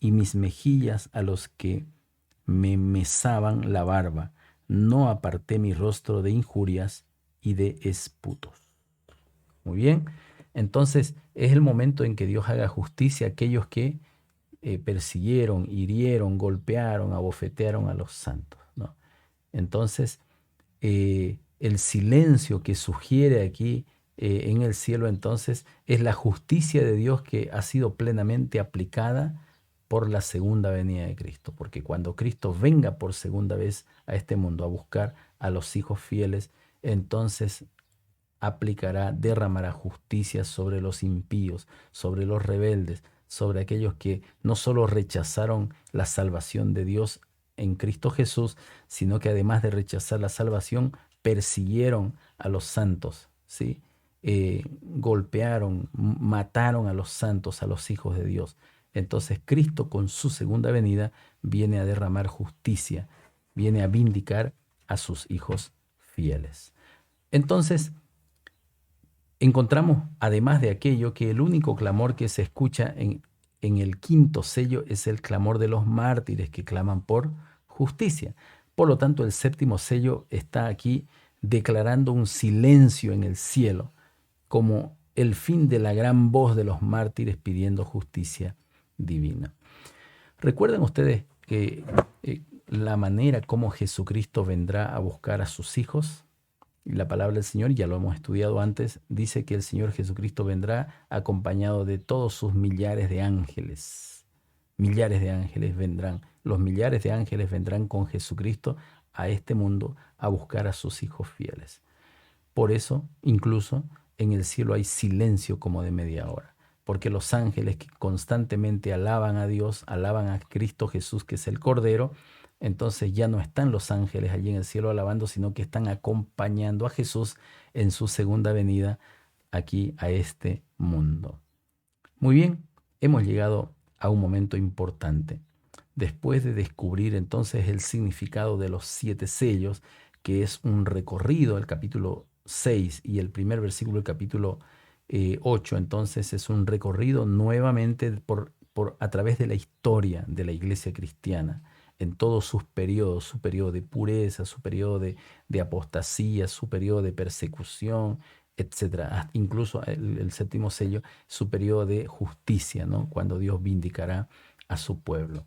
y mis mejillas a los que me mesaban la barba. No aparté mi rostro de injurias y de esputos. Muy bien, entonces es el momento en que Dios haga justicia a aquellos que persiguieron, hirieron, golpearon, abofetearon a los santos, ¿no? Entonces, el silencio que sugiere aquí en el cielo entonces es la justicia de Dios que ha sido plenamente aplicada por la segunda venida de Cristo, porque cuando Cristo venga por segunda vez a este mundo a buscar a los hijos fieles, entonces derramará justicia sobre los impíos, sobre los rebeldes, sobre aquellos que no solo rechazaron la salvación de Dios en Cristo Jesús, sino que además de rechazar la salvación, persiguieron a los santos, ¿sí? Golpearon, mataron a los santos, a los hijos de Dios. Entonces Cristo con su segunda venida viene a derramar justicia, viene a vindicar a sus hijos fieles. Entonces encontramos, además de aquello, que el único clamor que se escucha en el quinto sello es el clamor de los mártires que claman por justicia. Por lo tanto, el séptimo sello está aquí declarando un silencio en el cielo, como el fin de la gran voz de los mártires pidiendo justicia divina. ¿Recuerdan ustedes que la manera como Jesucristo vendrá a buscar a sus hijos? La palabra del Señor, ya lo hemos estudiado antes, dice que el Señor Jesucristo vendrá acompañado de todos sus millares de ángeles. Millares de ángeles vendrán. Los millares de ángeles vendrán con Jesucristo a este mundo a buscar a sus hijos fieles. Por eso, incluso, en el cielo hay silencio como de media hora, porque los ángeles que constantemente alaban a Dios, alaban a Cristo Jesús, que es el Cordero, entonces ya no están los ángeles allí en el cielo alabando, sino que están acompañando a Jesús en su segunda venida aquí a este mundo. Muy bien, hemos llegado a un momento importante. Después de descubrir entonces el significado de los 7 sellos, que es un recorrido, el capítulo 6 y el primer versículo del capítulo 8, entonces es un recorrido nuevamente a través de la historia de la iglesia cristiana, en todos sus periodos, su periodo de pureza, su periodo de apostasía, su periodo de persecución, etc. Incluso el séptimo sello, su periodo de justicia, ¿no? Cuando Dios vindicará a su pueblo.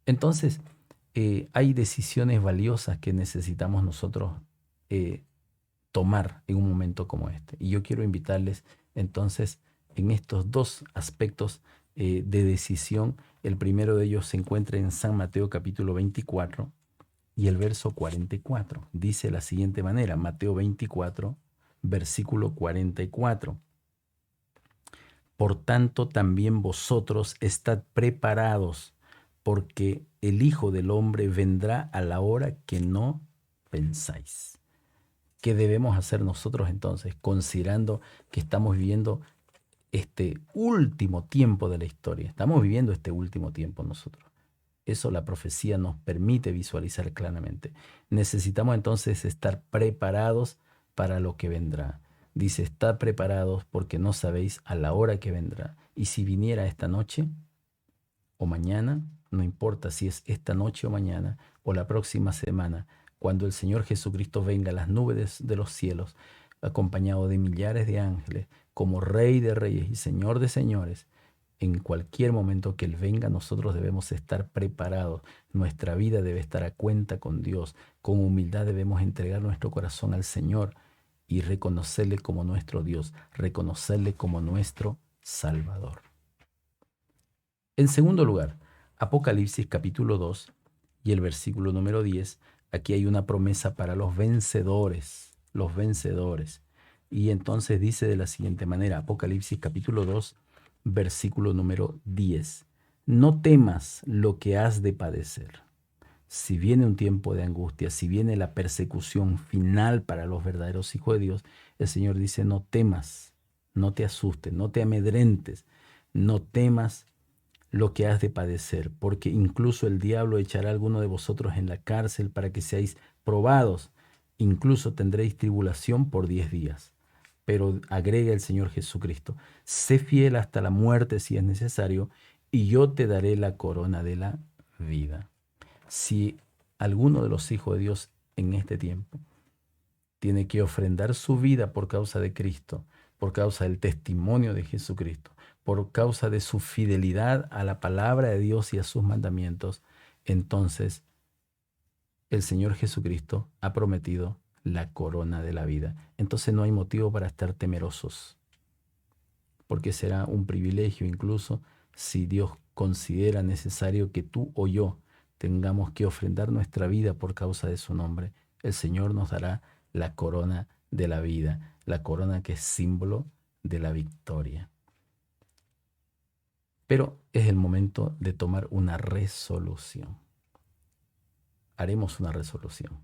Entonces, hay decisiones valiosas que necesitamos nosotros tomar en un momento como este. Y yo quiero invitarles entonces en estos 2 aspectos de decisión. El primero de ellos se encuentra en San Mateo capítulo 24 y el verso 44. Dice de la siguiente manera, Mateo 24, versículo 44. Por tanto, también vosotros estad preparados, porque el Hijo del Hombre vendrá a la hora que no pensáis. ¿Qué debemos hacer nosotros entonces, considerando que estamos viviendo este último tiempo de la historia? Estamos viviendo este último tiempo nosotros. Eso la profecía nos permite visualizar claramente. Necesitamos entonces estar preparados para lo que vendrá. Dice, estad preparados porque no sabéis a la hora que vendrá. Y si viniera esta noche o mañana, no importa si es esta noche o mañana o la próxima semana, cuando el Señor Jesucristo venga a las nubes de los cielos, acompañado de millares de ángeles, como Rey de Reyes y Señor de Señores, en cualquier momento que Él venga, nosotros debemos estar preparados. Nuestra vida debe estar a cuenta con Dios. Con humildad debemos entregar nuestro corazón al Señor y reconocerle como nuestro Dios, reconocerle como nuestro Salvador. En segundo lugar, Apocalipsis capítulo 2 y el versículo número 10, aquí hay una promesa para los vencedores, los vencedores. Y entonces dice de la siguiente manera, Apocalipsis capítulo 2, versículo número 10. No temas lo que has de padecer. Si viene un tiempo de angustia, si viene la persecución final para los verdaderos hijos de Dios, el Señor dice, no temas, no te asustes, no te amedrentes, no temas lo que has de padecer, porque incluso el diablo echará a alguno de vosotros en la cárcel para que seáis probados, Incluso tendréis tribulación por 10 días. Pero agrega el Señor Jesucristo, sé fiel hasta la muerte si es necesario, y yo te daré la corona de la vida. Si alguno de los hijos de Dios en este tiempo tiene que ofrendar su vida por causa de Cristo, por causa del testimonio de Jesucristo, por causa de su fidelidad a la palabra de Dios y a sus mandamientos, entonces el Señor Jesucristo ha prometido la corona de la vida. Entonces no hay motivo para estar temerosos, porque será un privilegio incluso si Dios considera necesario que tú o yo tengamos que ofrendar nuestra vida por causa de su nombre. El Señor nos dará la corona de la vida, la corona que es símbolo de la victoria. Pero es el momento de tomar una resolución. Haremos una resolución.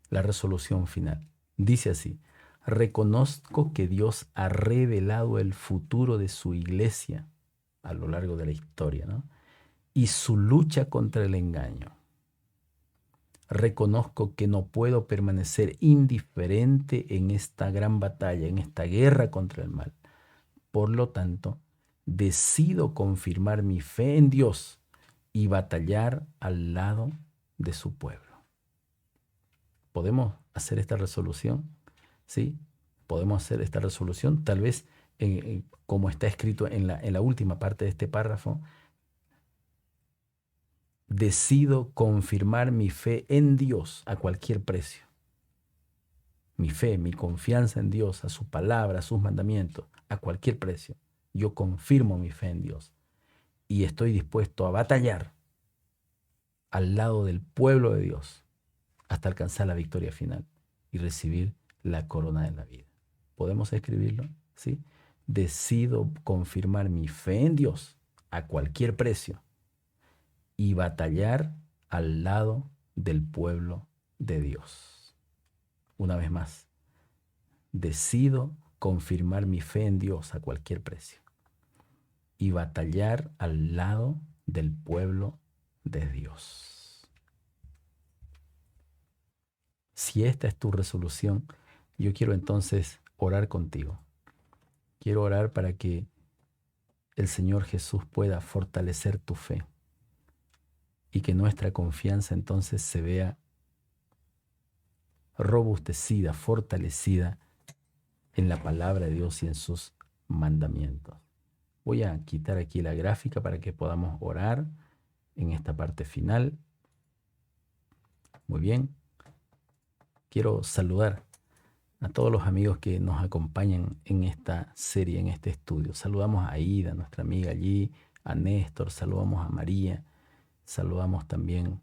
La resolución final dice así: reconozco que Dios ha revelado el futuro de su iglesia a lo largo de la historia, ¿no? Y su lucha contra el engaño. Reconozco que no puedo permanecer indiferente en esta gran batalla, en esta guerra contra el mal. Por lo tanto, decido confirmar mi fe en Dios y batallar al lado de su pueblo. ¿Podemos hacer esta resolución? ¿Sí? Podemos hacer esta resolución. Tal vez, como está escrito en la última parte de este párrafo, decido confirmar mi fe en Dios a cualquier precio. Mi fe, mi confianza en Dios, a su palabra, a sus mandamientos, a cualquier precio. Yo confirmo mi fe en Dios y estoy dispuesto a batallar al lado del pueblo de Dios hasta alcanzar la victoria final y recibir la corona de la vida. ¿Podemos escribirlo? ¿Sí? Decido confirmar mi fe en Dios a cualquier precio y batallar al lado del pueblo de Dios. Una vez más, decido confirmar mi fe en Dios a cualquier precio y batallar al lado del pueblo de Dios. Si esta es tu resolución, yo quiero entonces orar contigo. Quiero orar para que el Señor Jesús pueda fortalecer tu fe y que nuestra confianza entonces se vea robustecida, fortalecida en la palabra de Dios y en sus mandamientos. Voy a quitar aquí la gráfica para que podamos orar en esta parte final. Muy bien. Quiero saludar a todos los amigos que nos acompañan en esta serie, en este estudio. Saludamos a Aida, nuestra amiga allí, a Néstor, saludamos a María, saludamos también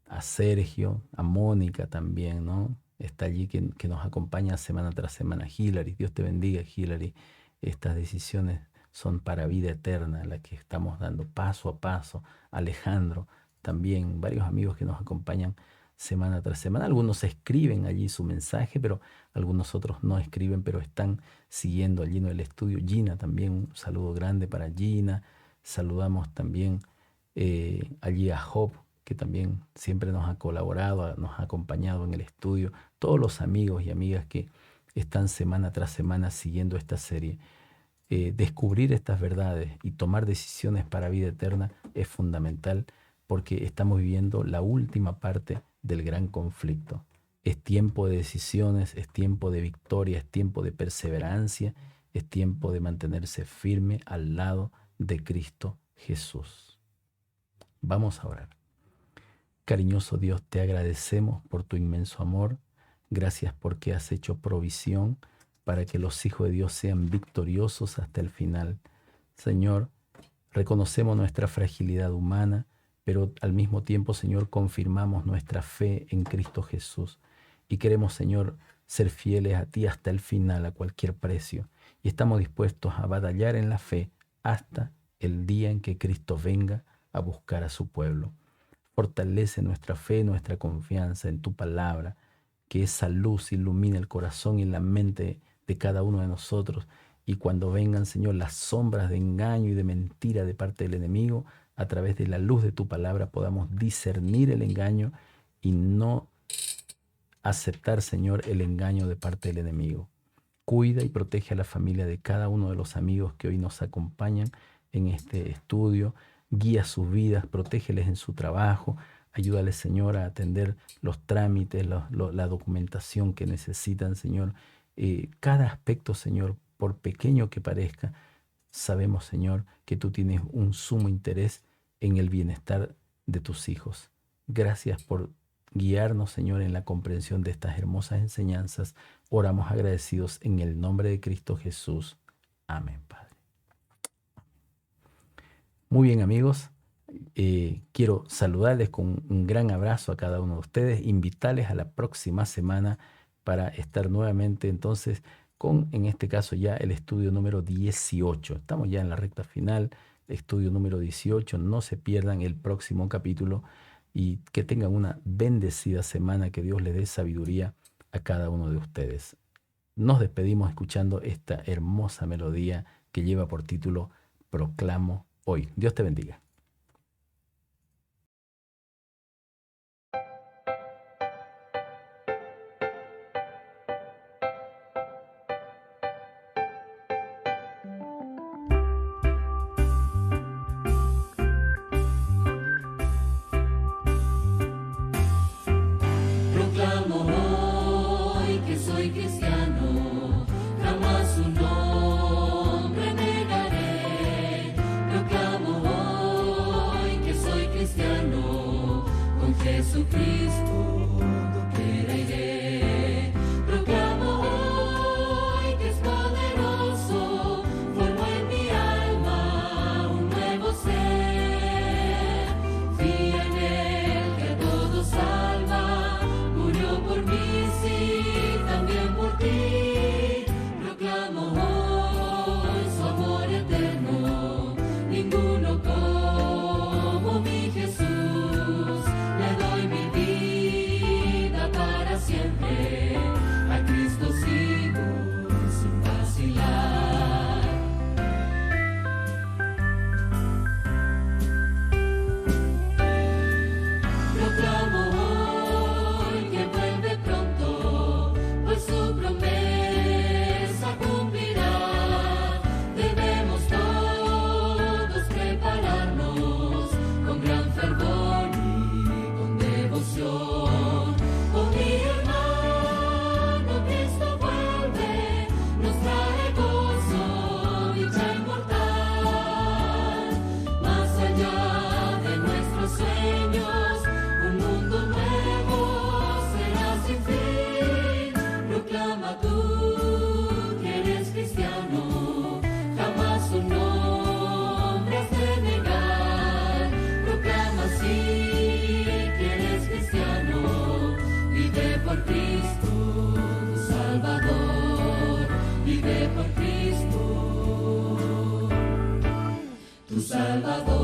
a Sergio, a Mónica también, ¿no? Está allí que nos acompaña semana tras semana. Hilary, Dios te bendiga, Hilary. Estas decisiones son para vida eterna, las que estamos dando paso a paso. Alejandro, también, varios amigos que nos acompañan semana tras semana. Algunos escriben allí su mensaje, pero algunos otros no escriben, pero están siguiendo allí en el estudio. Gina también, un saludo grande para Gina. Saludamos también allí a Job, que también siempre nos ha colaborado, nos ha acompañado en el estudio. Todos los amigos y amigas que están semana tras semana siguiendo esta serie. Descubrir estas verdades y tomar decisiones para vida eterna es fundamental, porque estamos viviendo la última parte del gran conflicto. Es tiempo de decisiones, es tiempo de victoria, es tiempo de perseverancia, es tiempo de mantenerse firme al lado de Cristo Jesús. Vamos a orar. Cariñoso Dios, te agradecemos por tu inmenso amor. Gracias porque has hecho provisión para que los hijos de Dios sean victoriosos hasta el final. Señor, reconocemos nuestra fragilidad humana, pero al mismo tiempo, Señor, confirmamos nuestra fe en Cristo Jesús. Y queremos, Señor, ser fieles a ti hasta el final, a cualquier precio. Y estamos dispuestos a batallar en la fe hasta el día en que Cristo venga a buscar a su pueblo. Fortalece nuestra fe, nuestra confianza en tu palabra, que esa luz ilumine el corazón y la mente de cada uno de nosotros. Y cuando vengan, Señor, las sombras de engaño y de mentira de parte del enemigo, a través de la luz de tu palabra podamos discernir el engaño y no aceptar, Señor, el engaño de parte del enemigo. Cuida y protege a la familia de cada uno de los amigos que hoy nos acompañan en este estudio. Guía sus vidas, protégeles en su trabajo. Ayúdales, Señor, a atender los trámites, la documentación que necesitan, Señor. Cada aspecto, Señor, por pequeño que parezca, sabemos, Señor, que tú tienes un sumo interés en el bienestar de tus hijos. Gracias por guiarnos, Señor, en la comprensión de estas hermosas enseñanzas. Oramos agradecidos en el nombre de Cristo Jesús. Amén, Padre. Muy bien, amigos. Quiero saludarles con un gran abrazo a cada uno de ustedes, invitarles a la próxima semana para estar nuevamente entonces con, en este caso ya el estudio número 18. Estamos ya en la recta final, estudio número 18. No se pierdan el próximo capítulo y que tengan una bendecida semana, que Dios les dé sabiduría a cada uno de ustedes. Nos despedimos escuchando esta hermosa melodía que lleva por título Proclamo Hoy. Dios te bendiga. Proclamo hoy que soy cristiano, jamás su nombre negaré. Proclamo hoy que soy cristiano, con Jesucristo doquiera iré. Proclamo hoy que es poderoso, formó en mi alma un nuevo ser. Fía en él que a todos salva, murió por mí, sí, también por ti. Proclamo hoy su amor eterno, ninguno como mi Jesús. Le doy mi vida para siempre, a Cristo sigo sin vacilar. Proclamo hoy que vuelve pronto, pues su promesa cumplirá. Debemos todos prepararnos con gran fervor y con devoción. Oh mi hermano, Cristo vuelve, nos trae gozo, dicha inmortal. Más allá de nuestros sueños, un mundo nuevo será sin fin. Proclama tú que eres cristiano, jamás su nombre has de negar. Proclama sí que eres cristiano, vive por Cristo, tu Salvador. Vive por Cristo, tu Salvador.